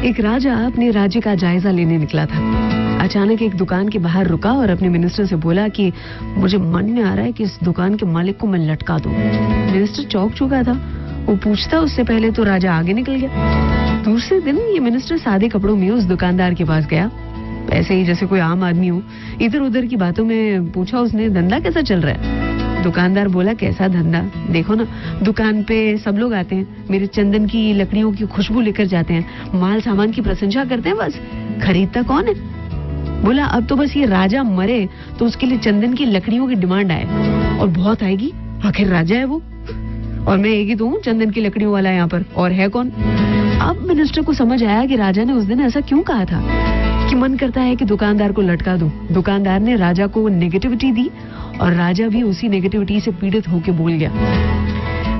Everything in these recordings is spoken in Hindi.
एक राजा अपने राज्य का जायजा लेने निकला था। अचानक एक दुकान के बाहर रुका और अपने मिनिस्टर से बोला कि मुझे मन में आ रहा है कि इस दुकान के मालिक को मैं लटका दूं। मिनिस्टर चौंक चुका था। वो पूछता उससे पहले तो राजा आगे निकल गया। दूसरे दिन ये मिनिस्टर सादे कपड़ों में उस दुकानदार के पास गया, ऐसे ही जैसे कोई आम आदमी हो। इधर उधर की बातों में पूछा उसने, धंधा कैसा चल रहा है? दुकानदार बोला, कैसा धंधा, देखो ना दुकान पे सब लोग आते हैं, मेरे चंदन की लकड़ियों की खुशबू लेकर जाते हैं, माल सामान की प्रशंसा करते हैं, बस खरीदता कौन है? बोला, अब तो बस ये राजा मरे तो उसके लिए चंदन की लकड़ियों की डिमांड आए, और बहुत आएगी, आखिर राजा है वो, और मैं एक ही तो हूँ चंदन की लकड़ियों वाला यहाँ पर, और है कौन? अब मिनिस्टर को समझ आया कि राजा ने उस दिन ऐसा क्यों कहा था कि मन करता है कि दुकानदार को लटका दूं। दुकानदार ने राजा को नेगेटिविटी दी और राजा भी उसी नेगेटिविटी से पीड़ित होकर बोल गया।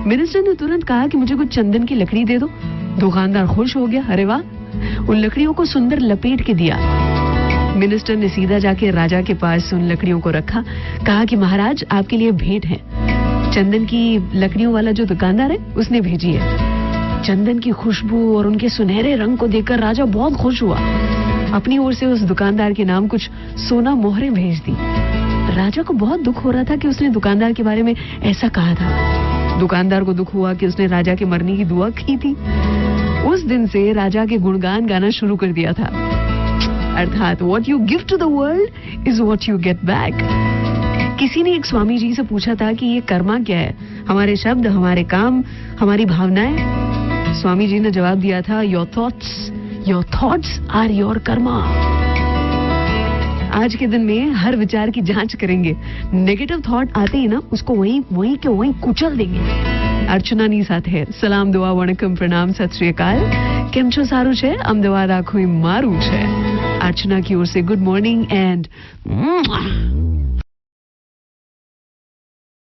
मिनिस्टर ने तुरंत कहा कि मुझे कुछ चंदन की लकड़ी दे दो। दुकानदार खुश हो गया, अरे वाह, उन लकड़ियों को सुंदर लपेट के दिया। मिनिस्टर ने सीधा जाके राजा के पास उन लकड़ियों को रखा, कहा कि महाराज आपके लिए भेंट है, चंदन की लकड़ियों वाला जो दुकानदार है उसने भेजी है। चंदन की खुशबू और उनके सुनहरे रंग को देखकर राजा बहुत खुश हुआ। अपनी ओर से उस दुकानदार के नाम कुछ सोना मोहरें भेज दी। राजा को बहुत दुख हो रहा था कि उसने दुकानदार के बारे में ऐसा कहा था। दुकानदार को दुख हुआ कि उसने राजा के मरने की दुआ की थी। उस दिन से राजा के गुणगान गाना शुरू कर दिया था, अर्थात what you give to the world is what you get back. किसी ने एक स्वामी जी से पूछा था कि ये कर्मा क्या है? हमारे शब्द, हमारे काम, हमारी भावनाएं। स्वामी जी ने जवाब दिया था, your thoughts are your karma. आज के दिन में हर विचार की जांच करेंगे, नेगेटिव थॉट आते ही ना उसको वहीं के वहीं कुचल देंगे। अर्चना नी સાથે સલામ દુઆ વણકમ પ્રણામ સત શ્રી અકાલ। કેમ છો? સારું છે? અમદાવાદ આખું મારું છે। अर्चना की ओर से गुड मॉर्निंग एंड